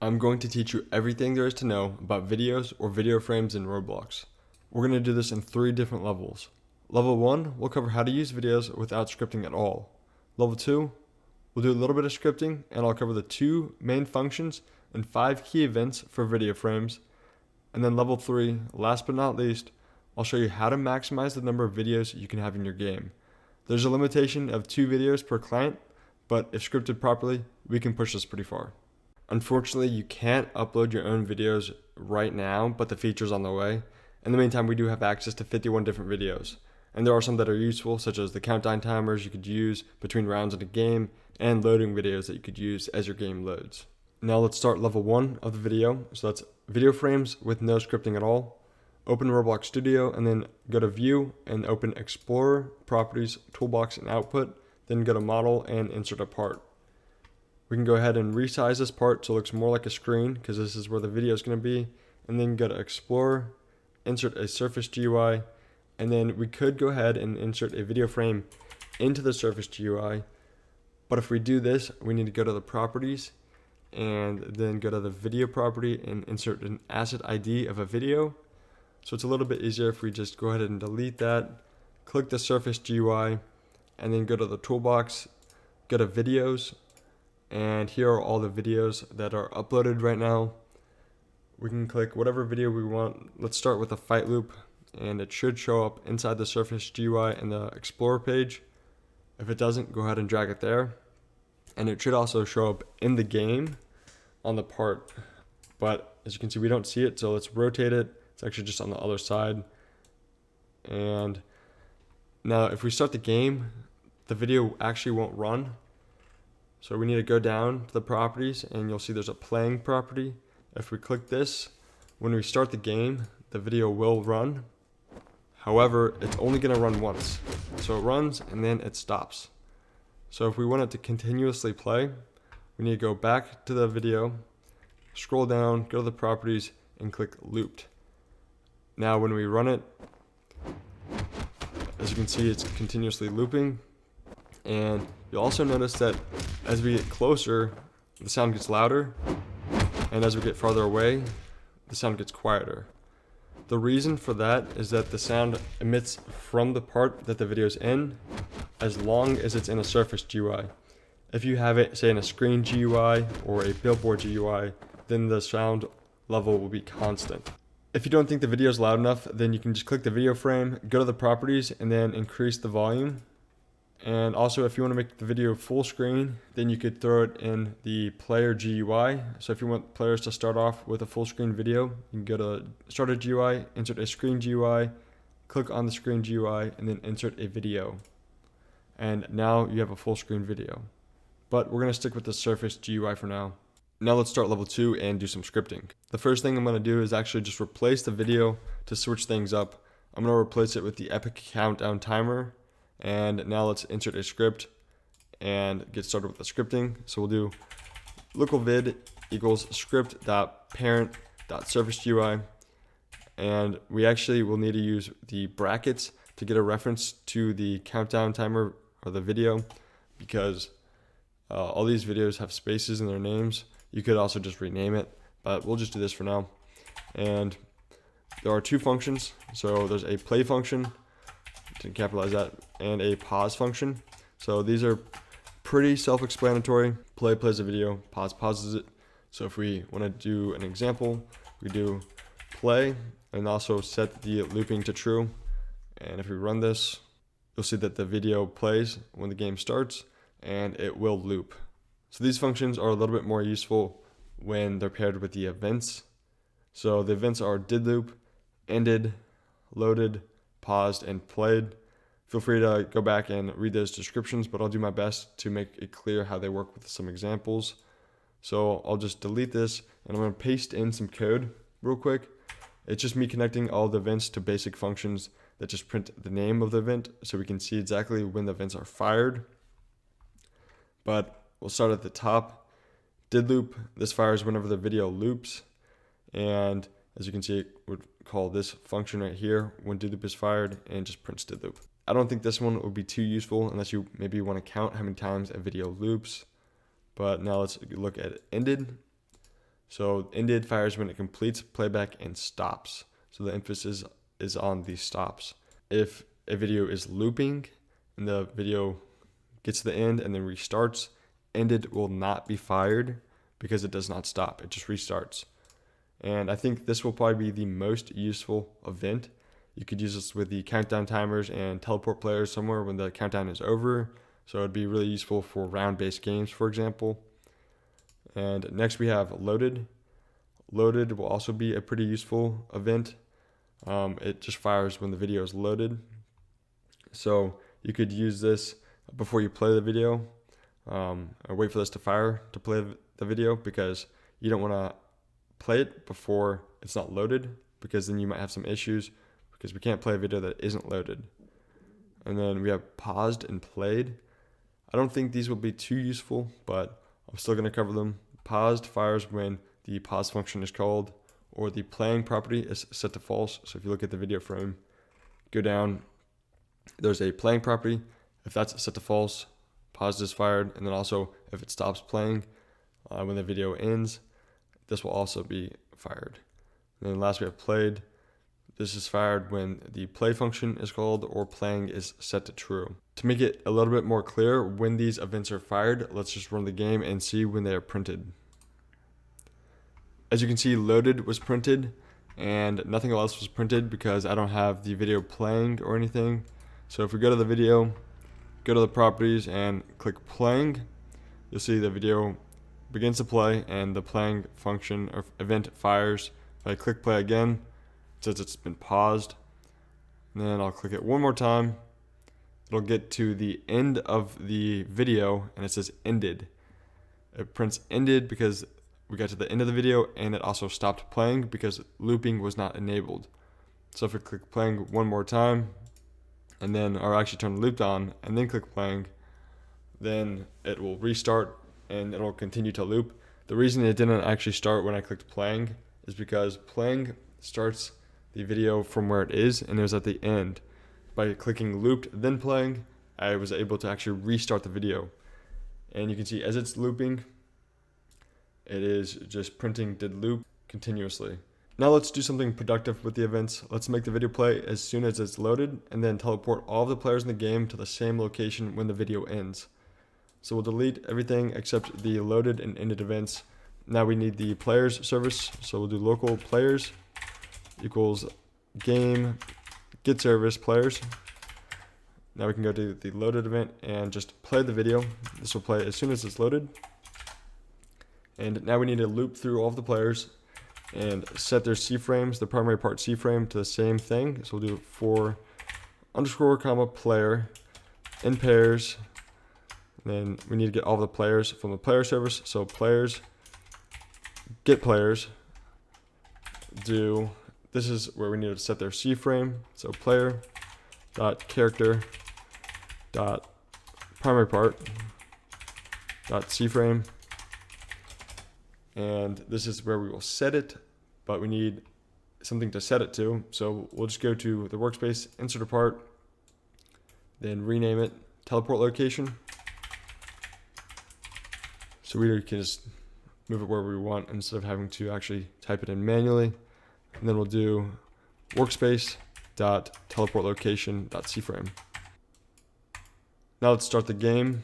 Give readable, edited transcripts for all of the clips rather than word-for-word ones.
I'm going to teach you everything there is to know about videos or video frames in Roblox. We're going to do this in 3 different levels. Level 1, we'll cover how to use videos without scripting at all. Level 2, we'll do a little bit of scripting, and I'll cover the 2 main functions and 5 key events for video frames. And then level 3, last but not least, I'll show you how to maximize the number of videos you can have in your game. There's a limitation of 2 videos per client, but if scripted properly, we can push this pretty far. Unfortunately, you can't upload your own videos right now, but the feature's on the way. In the meantime, we do have access to 51 different videos. And there are some that are useful, such as the countdown timers you could use between rounds in a game, and loading videos that you could use as your game loads. Now let's start level 1 of the video. So that's video frames with no scripting at all. Open Roblox Studio and then go to View and open Explorer, Properties, Toolbox, and Output. Then go to Model and insert a part. We can go ahead and resize this part so it looks more like a screen because this is where the video is going to be. And then go to Explorer, insert a Surface GUI, and then we could go ahead and insert a video frame into the Surface GUI. But if we do this, we need to go to the Properties and then go to the Video property and insert an asset ID of a video. So it's a little bit easier if we just go ahead and delete that, click the Surface GUI, and then go to the toolbox, go to videos, and here are all the videos that are uploaded right now. We can click whatever video we want. Let's start with a fight loop, and it should show up inside the Surface GUI in the Explorer page. If it doesn't, go ahead and drag it there. And it should also show up in the game on the part. But as you can see, we don't see it, so let's rotate it. It's actually just on the other side. And now if we start the game, the video actually won't run. So we need to go down to the properties, and you'll see there's a playing property. If we click this, when we start the game, the video will run. However, it's only going to run once. So it runs and then it stops. So if we want it to continuously play, we need to go back to the video, scroll down, go to the properties, and click looped. Now when we run it, as you can see, it's continuously looping. And you'll also notice that as we get closer, the sound gets louder. And as we get farther away, the sound gets quieter. The reason for that is that the sound emits from the part that the video is in, as long as it's in a Surface GUI. If you have it, say, in a screen GUI or a billboard GUI, then the sound level will be constant. If you don't think the video is loud enough, then you can just click the video frame, go to the properties, and then increase the volume. And also, if you want to make the video full screen, then you could throw it in the player GUI. So if you want players to start off with a full screen video, you can go to Start a GUI, insert a screen GUI, click on the screen GUI, and then insert a video. And now you have a full screen video. But we're going to stick with the Surface GUI for now. Now let's start level 2 and do some scripting. The first thing I'm going to do is actually just replace the video to switch things up. I'm going to replace it with the Epic Countdown Timer. And now let's insert a script and get started with the scripting. So we'll do local vid equals script.parent.surfaceGUI. And we actually will need to use the brackets to get a reference to the countdown timer or the video, because all these videos have spaces in their names. You could also just rename it, but we'll just do this for now. And there are 2 functions. So there's a play function, to capitalize that, and a pause function. So these are pretty self-explanatory. Play plays a video, pause pauses it. So if we want to do an example, we do play and also set the looping to true. And if we run this, you'll see that the video plays when the game starts and it will loop. So these functions are a little bit more useful when they're paired with the events. So the events are DidLoop, ended, loaded, paused, and played. Feel free to go back and read those descriptions, but I'll do my best to make it clear how they work with some examples. So I'll just delete this, and I'm going to paste in some code real quick. It's just me connecting all the events to basic functions that just print the name of the event so we can see exactly when the events are fired. But we'll start at the top. DidLoop, this fires whenever the video loops. And as you can see, it would call this function right here when DidLoop is fired and just prints DidLoop. I don't think this one would be too useful unless you maybe want to count how many times a video loops. But now let's look at ended. So ended fires when it completes playback and stops. So the emphasis is on the stops. If a video is looping and the video gets to the end and then restarts, ended will not be fired because it does not stop. It just restarts. And I think this will probably be the most useful event. You could use this with the countdown timers and teleport players somewhere when the countdown is over. So it'd be really useful for round-based games, for example. And next we have loaded. Loaded will also be a pretty useful event. It just fires when the video is loaded. So you could use this before you play the video, or wait for this to fire to play the video, because you don't want to play it before it's not loaded, because then you might have some issues, because we can't play a video that isn't loaded. And then we have paused and played. I don't think these will be too useful, but I'm still going to cover them. Paused fires when the pause function is called, or the playing property is set to false. So if you look at the video frame, go down, there's a playing property. If that's set to false, paused is fired. And then also if it stops playing when the video ends, this will also be fired. And then last we have played. This is fired when the play function is called or playing is set to true. To make it a little bit more clear when these events are fired, let's just run the game and see when they are printed. As you can see, loaded was printed and nothing else was printed because I don't have the video playing or anything. So if we go to the video, go to the properties and click playing, you'll see the video begins to play and the playing function or event fires. If I click play again, it says it's been paused. And then I'll click it one more time. It'll get to the end of the video and it says ended. It prints ended because we got to the end of the video, and it also stopped playing because looping was not enabled. So if we click playing one more time, and then, or actually turn the loop on and then click playing, then it will restart and it'll continue to loop. The reason it didn't actually start when I clicked playing is because playing starts the video from where it is, and it was at the end. By clicking looped then playing, I was able to actually restart the video. And you can see as it's looping, it is just printing DidLoop continuously. Now let's do something productive with the events. Let's make the video play as soon as it's loaded and then teleport all of the players in the game to the same location when the video ends. So we'll delete everything except the loaded and ended events. Now we need the players service. So we'll do local players equals game get service players. Now we can go to the loaded event and just play the video. This will play as soon as it's loaded. And now we need to loop through all of the players and set their C frames, the primary part C frame, to the same thing. So we'll do for underscore comma player in pairs. Then we need to get all of the players from the player service. So players get players. This is where we need to set their C frame. So player dot character dot primary part dot C frame. And this is where we will set it, but we need something to set it to. So we'll just go to the workspace, insert a part, then rename it teleport location. So we can just move it where we want instead of having to actually type it in manually. And then we'll do workspace dot teleport location dot C frame. Now let's start the game.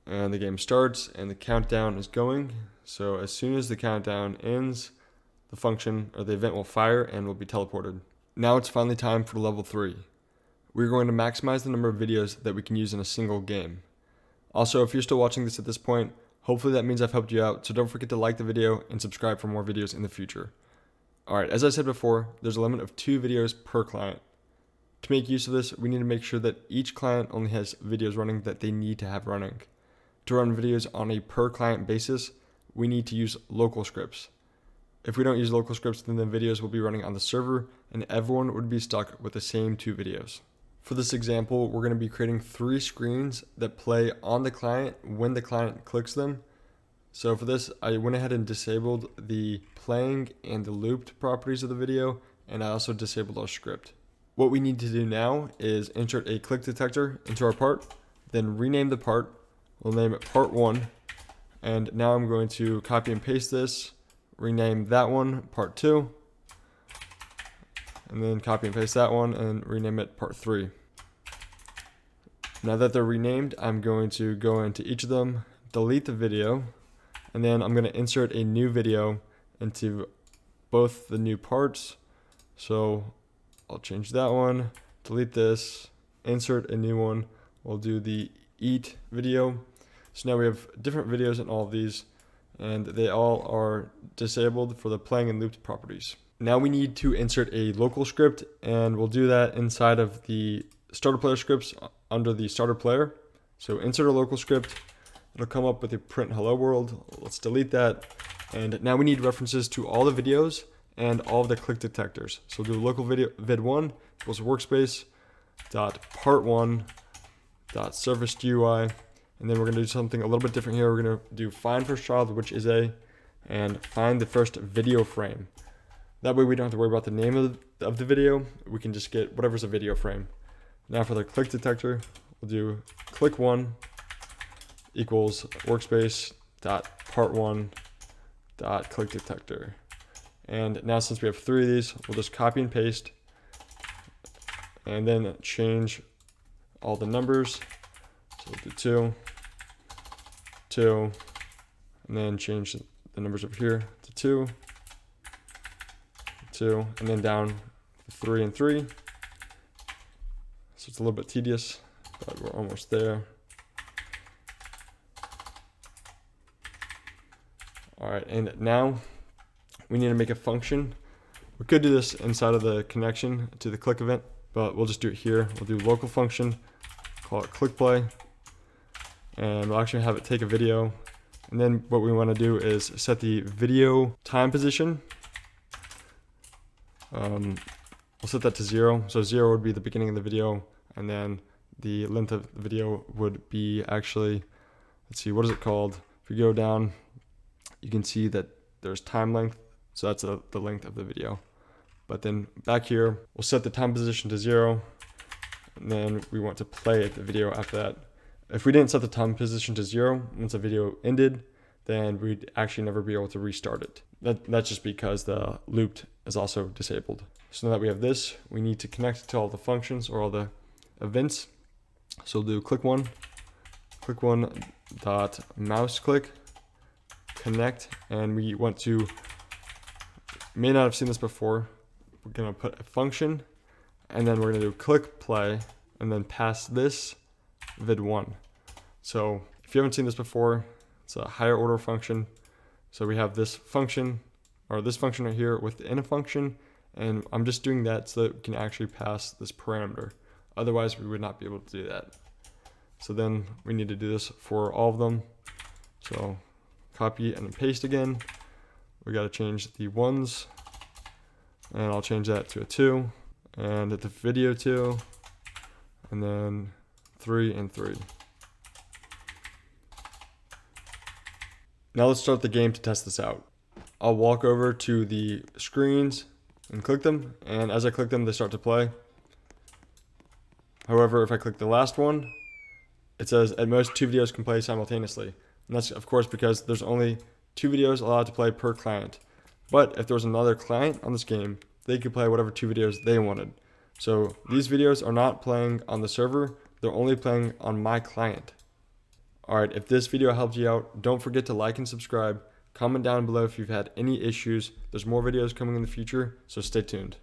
And the game starts and the countdown is going. So as soon as the countdown ends, the function or the event will fire and will be teleported. Now it's finally time for level 3. We're going to maximize the number of videos that we can use in a single game. Also, if you're still watching this at this point, hopefully that means I've helped you out, so don't forget to like the video and subscribe for more videos in the future. Alright, as I said before, there's a limit of 2 videos per client. To make use of this, we need to make sure that each client only has videos running that they need to have running. To run videos on a per client basis, we need to use local scripts. If we don't use local scripts, then the videos will be running on the server and everyone would be stuck with the same 2 videos. For this example, we're going to be creating 3 screens that play on the client when the client clicks them. So for this, I went ahead and disabled the playing and the looped properties of the video, and I also disabled our script. What we need to do now is insert a click detector into our part, then rename the part. We'll name it part 1. And now I'm going to copy and paste this, rename that one part 2, and then copy and paste that one and rename it part 3. Now that they're renamed, I'm going to go into each of them, delete the video, and then I'm going to insert a new video into both the new parts. So I'll change that one, delete this, insert a new one. We'll do the eat video. So now we have different videos in all of these, and they all are disabled for the playing and looped properties. Now we need to insert a local script, and we'll do that inside of the starter player scripts under the starter player. So insert a local script. It'll come up with a print hello world. Let's delete that. And now we need references to all the videos and all of the click detectors. So we'll do local video vid1 equals workspace dot part1 dot service GUI. And then we're going to do something a little bit different here. We're going to do find first child, which is and find the first video frame. That way we don't have to worry about the name of the video. We can just get whatever's a video frame. Now for the click detector, we'll do click1 equals workspace dot part1 dot click detector. And now since we have 3 of these, we'll just copy and paste and then change all the numbers. So we'll do 2, 2, and then change the numbers over here to 2, 2, and then down 3 and 3. So it's a little bit tedious, but we're almost there. All right, and now we need to make a function. We could do this inside of the connection to the click event, but we'll just do it here. We'll do local function, call it click play, and we'll actually have it take a video. And then what we want to do is set the video time position. We'll set that to 0. So 0 would be the beginning of the video, and then the length of the video would be actually, let's see, what is it called? If we go down, you can see that there's time length. So that's the length of the video. But then back here, we'll set the time position to 0. And then we want to play the video after that. If we didn't set the time position to 0, once the video ended, then we'd actually never be able to restart it. That's just because the looped is also disabled. So now that we have this, we need to connect to all the functions or all the events. So we'll do click1 dot mouse click connect, and we want to, may not have seen this before, we're going to put a function, and then we're going to do click play, and then pass this vid1. So if you haven't seen this before, it's a higher order function. So we have this function, or this function right here within a function, and I'm just doing that so that we can actually pass this parameter. Otherwise, we would not be able to do that. So then we need to do this for all of them. So copy and paste again. We got to change the 1s, and I'll change that to a 2, and the video 2, and then 3 and 3. Now let's start the game to test this out. I'll walk over to the screens and click them, and as I click them, they start to play. However, if I click the last one, it says at most 2 videos can play simultaneously. And that's of course because there's only 2 videos allowed to play per client. But if there was another client on this game, they could play whatever 2 videos they wanted. So these videos are not playing on the server, they're only playing on my client. Alright, if this video helped you out, don't forget to like and subscribe. Comment down below if you've had any issues. There's more videos coming in the future, so stay tuned.